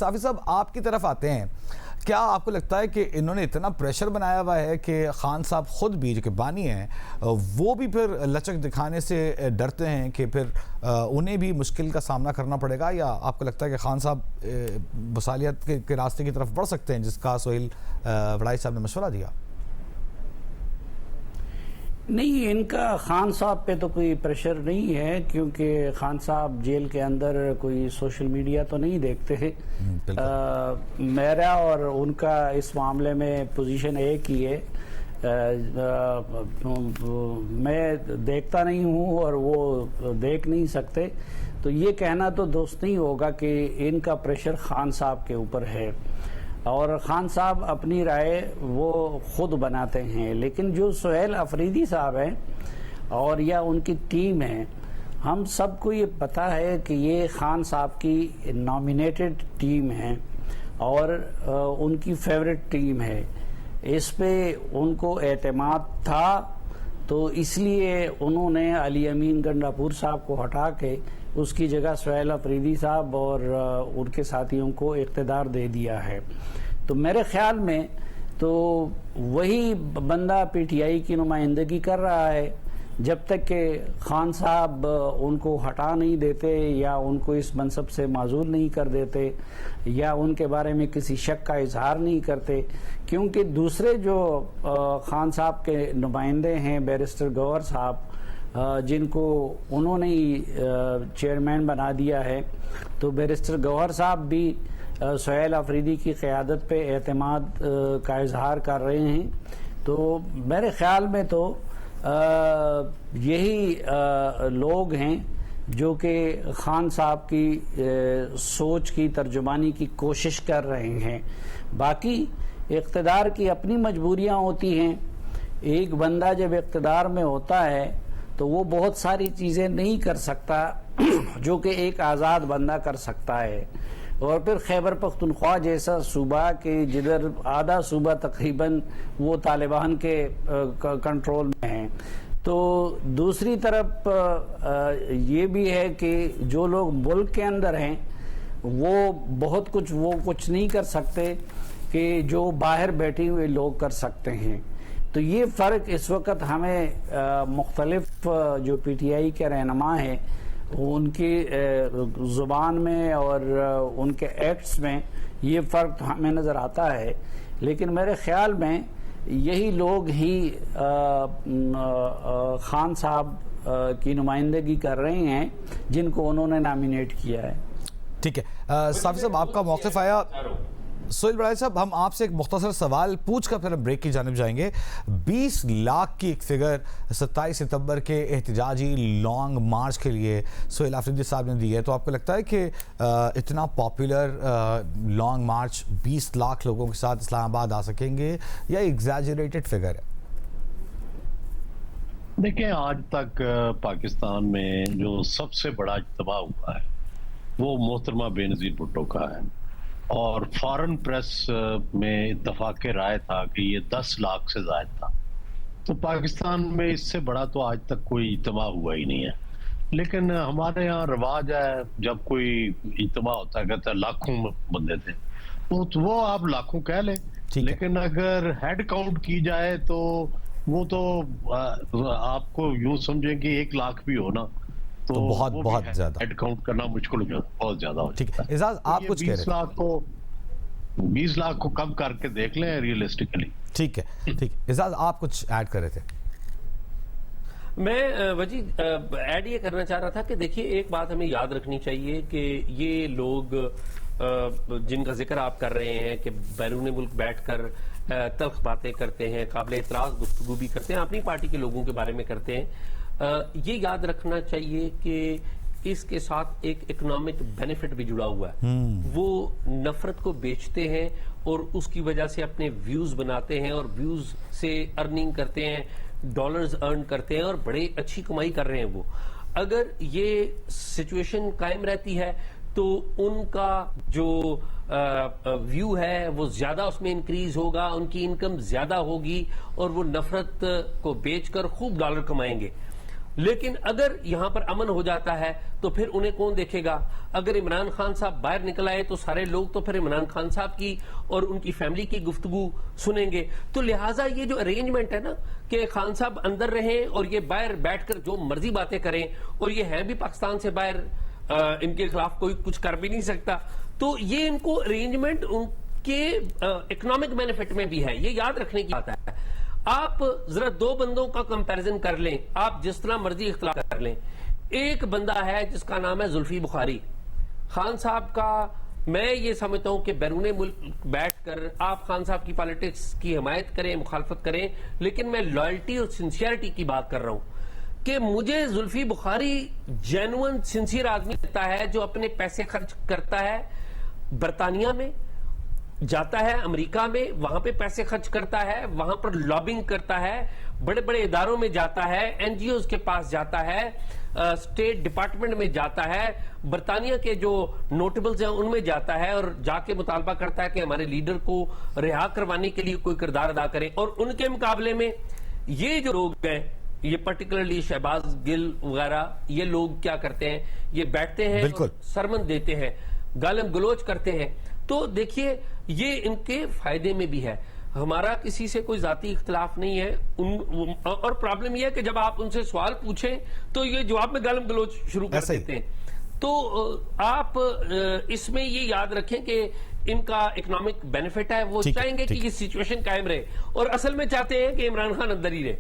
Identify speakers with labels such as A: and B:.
A: صافی صاحب آپ کی طرف آتے ہیں، کیا آپ کو لگتا ہے کہ انہوں نے اتنا پریشر بنایا ہوا ہے کہ خان صاحب خود بھی جو کہ بانی ہیں وہ بھی پھر لچک دکھانے سے ڈرتے ہیں کہ پھر انہیں بھی مشکل کا سامنا کرنا پڑے گا، یا آپ کو لگتا ہے کہ خان صاحب بصالیت کے راستے کی طرف بڑھ سکتے ہیں جس کا سہیل وڑائی صاحب نے مشورہ دیا؟
B: نہیں، ان کا خان صاحب پہ تو کوئی پریشر نہیں ہے، کیونکہ خان صاحب جیل کے اندر کوئی سوشل میڈیا تو نہیں دیکھتے ہیں۔ میرا اور ان کا اس معاملے میں پوزیشن ایک ہی ہے، میں دیکھتا نہیں ہوں اور وہ دیکھ نہیں سکتے، تو یہ کہنا تو درست نہیں ہوگا کہ ان کا پریشر خان صاحب کے اوپر ہے، اور خان صاحب اپنی رائے وہ خود بناتے ہیں۔ لیکن جو سہیل افریدی صاحب ہیں اور یا ان کی ٹیم ہے، ہم سب کو یہ پتہ ہے کہ یہ خان صاحب کی نامینیٹڈ ٹیم ہے اور ان کی فیورٹ ٹیم ہے، اس پہ ان کو اعتماد تھا، تو اس لیے انہوں نے علی امین گنڈاپور صاحب کو ہٹا کے اس کی جگہ سہیل افریدی صاحب اور ان کے ساتھیوں کو اقتدار دے دیا ہے۔ تو میرے خیال میں تو وہی بندہ پی ٹی آئی کی نمائندگی کر رہا ہے، جب تک کہ خان صاحب ان کو ہٹا نہیں دیتے یا ان کو اس منصب سے معزول نہیں کر دیتے یا ان کے بارے میں کسی شک کا اظہار نہیں کرتے، کیونکہ دوسرے جو خان صاحب کے نمائندے ہیں بیرسٹر گوہر صاحب، جن کو انہوں نے چیئرمین بنا دیا ہے، تو بیرسٹر گوہر صاحب بھی سہیل افریدی کی قیادت پہ اعتماد کا اظہار کر رہے ہیں۔ تو میرے خیال میں تو یہی لوگ ہیں جو کہ خان صاحب کی سوچ کی ترجمانی کی کوشش کر رہے ہیں۔ باقی اقتدار کی اپنی مجبوریاں ہوتی ہیں، ایک بندہ جب اقتدار میں ہوتا ہے تو وہ بہت ساری چیزیں نہیں کر سکتا جو کہ ایک آزاد بندہ کر سکتا ہے، اور پھر خیبر پختونخوا جیسا صوبہ کہ جدھر آدھا صوبہ تقریباً وہ طالبان کے کنٹرول میں ہیں، تو دوسری طرف یہ بھی ہے کہ جو لوگ ملک کے اندر ہیں وہ بہت کچھ نہیں کر سکتے کہ جو باہر بیٹھے ہوئے لوگ کر سکتے ہیں۔ تو یہ فرق اس وقت ہمیں مختلف جو پی ٹی آئی کے رہنما ہیں ان کی زبان میں اور ان کے ایکٹس میں یہ فرق ہمیں نظر آتا ہے، لیکن میرے خیال میں یہی لوگ ہی خان صاحب کی نمائندگی کر رہے ہیں جن کو انہوں نے نامینیٹ کیا ہے۔
A: ٹھیک ہے صافی صاحب، آپ کا موقف آیا۔ سہیل وڑائی صاحب، ہم آپ سے ایک مختصر سوال پوچھ کر پھر بریک کی جانب جائیں گے۔ 20 لاکھ کی ایک فگر 27 ستمبر کے احتجاجی لانگ مارچ کے لیے سہیل افریدی صاحب نے دی ہے، تو آپ کو لگتا ہے کہ اتنا پاپولر لانگ مارچ 20 لاکھ لوگوں کے ساتھ اسلام آباد آ سکیں گے یا ایگزیجریٹڈ فگر ہے؟
C: دیکھیں، آج تک پاکستان میں جو سب سے بڑا اجتماع ہوا ہے وہ محترمہ بے نظیر بھٹو کا ہے، اور فارن پریس میں اتفاق رائے تھا کہ یہ 10 لاکھ سے زائد تھا۔ تو پاکستان میں اس سے بڑا تو آج تک کوئی اجتماع ہوا ہی نہیں ہے، لیکن ہمارے یہاں رواج ہے جب کوئی اجتماع ہوتا ہے کہتا ہے لاکھوں بندے تھے، تو وہ آپ لاکھوں کہہ لیں، لیکن اگر ہیڈ کاؤنٹ کی جائے تو وہ تو آپ کو یوں سمجھیں کہ 1 لاکھ بھی ہو نا تو بہت زیادہ ہیڈ کاؤنٹ کرنا مشکل ہو جاتا ہے، بہت زیادہ ہو جاتا ہے۔
A: اعزاز، آپ کچھ کہہ رہے
C: ہیں 20 لاکھ کو کم کر کے دیکھ لیں ریئلسٹکلی۔
A: ٹھیک ہے، ٹھیک ہے اعزاز، آپ کچھ ایڈ کر رہے تھے۔
D: میں وجی ایڈ یہ کرنا چاہ رہا تھا کہ دیکھیے ایک بات ہمیں یاد رکھنی چاہیے کہ یہ لوگ جن کا ذکر آپ کر رہے ہیں کہ بیرون ملک بیٹھ کر تلخ باتیں کرتے ہیں، قابل اعتراض گفتگو بھی کرتے ہیں، اپنی پارٹی کے لوگوں کے بارے میں کرتے ہیں، یہ یاد رکھنا چاہیے کہ اس کے ساتھ ایک اکنامک بینیفٹ بھی جڑا ہوا ہے۔ وہ نفرت کو بیچتے ہیں اور اس کی وجہ سے اپنے ویوز بناتے ہیں اور ویوز سے ارننگ کرتے ہیں، ڈالرز ارن کرتے ہیں اور بڑے اچھی کمائی کر رہے ہیں۔ وہ اگر یہ سچویشن قائم رہتی ہے تو ان کا جو ویو ہے وہ زیادہ اس میں انکریز ہوگا، ان کی انکم زیادہ ہوگی اور وہ نفرت کو بیچ کر خوب ڈالر کمائیں گے۔ لیکن اگر یہاں پر امن ہو جاتا ہے تو پھر انہیں کون دیکھے گا؟ اگر عمران خان صاحب باہر نکل آئے تو سارے لوگ تو پھر عمران خان صاحب کی اور ان کی فیملی کی گفتگو سنیں گے. تو لہٰذا یہ جو ارینجمنٹ ہے نا کہ خان صاحب اندر رہیں اور یہ باہر بیٹھ کر جو مرضی باتیں کریں، اور یہ ہیں بھی پاکستان سے باہر، ان کے خلاف کوئی کچھ کر بھی نہیں سکتا، تو یہ ان کو ارینجمنٹ ان کے اکنامک بینیفٹ میں بھی ہے. یہ یاد رکھنے کی بات ہے. آپ ذرا دو بندوں کا کمپیریزن کر لیں، آپ جس طرح مرضی اختلاف کر لیں. ایک بندہ ہے جس کا نام ہے زلفی بخاری. خان صاحب کا میں یہ سمجھتا ہوں کہ بیرون ملک بیٹھ کر آپ خان صاحب کی پالیٹکس کی حمایت کریں، مخالفت کریں، لیکن میں لائلٹی اور سنسیئرٹی کی بات کر رہا ہوں کہ مجھے زلفی بخاری جینوئن سنسیئر آدمی لگتا ہے جو اپنے پیسے خرچ کرتا ہے، برطانیہ میں جاتا ہے، امریکہ میں وہاں پہ پیسے خرچ کرتا ہے، وہاں پر لابنگ کرتا ہے، بڑے بڑے اداروں میں جاتا ہے، این جی اوز کے پاس جاتا ہے، اسٹیٹ ڈپارٹمنٹ میں جاتا ہے، برطانیہ کے جو نوٹیبلز ہیں ان میں جاتا ہے اور جا کے مطالبہ کرتا ہے کہ ہمارے لیڈر کو رہا کروانے کے لیے کوئی کردار ادا کریں. اور ان کے مقابلے میں یہ جو لوگ ہیں، یہ پرٹیکولرلی شہباز گل وغیرہ، یہ لوگ کیا کرتے ہیں؟ یہ بیٹھتے ہیں، سرمن دیتے ہیں، گالم گلوچ کرتے ہیں. تو دیکھیے یہ ان کے فائدے میں بھی ہے. ہمارا کسی سے کوئی ذاتی اختلاف نہیں ہے، اور پرابلم یہ ہے کہ جب آپ ان سے سوال پوچھیں تو یہ جواب میں گالم گلوچ شروع کر دیتے ہیں. تو آپ اس میں یہ یاد رکھیں کہ ان کا اکنامک بینیفٹ ہے، وہ چاہیں گے کہ یہ سچویشن قائم رہے، اور اصل میں چاہتے ہیں کہ عمران خان اندر ہی رہے.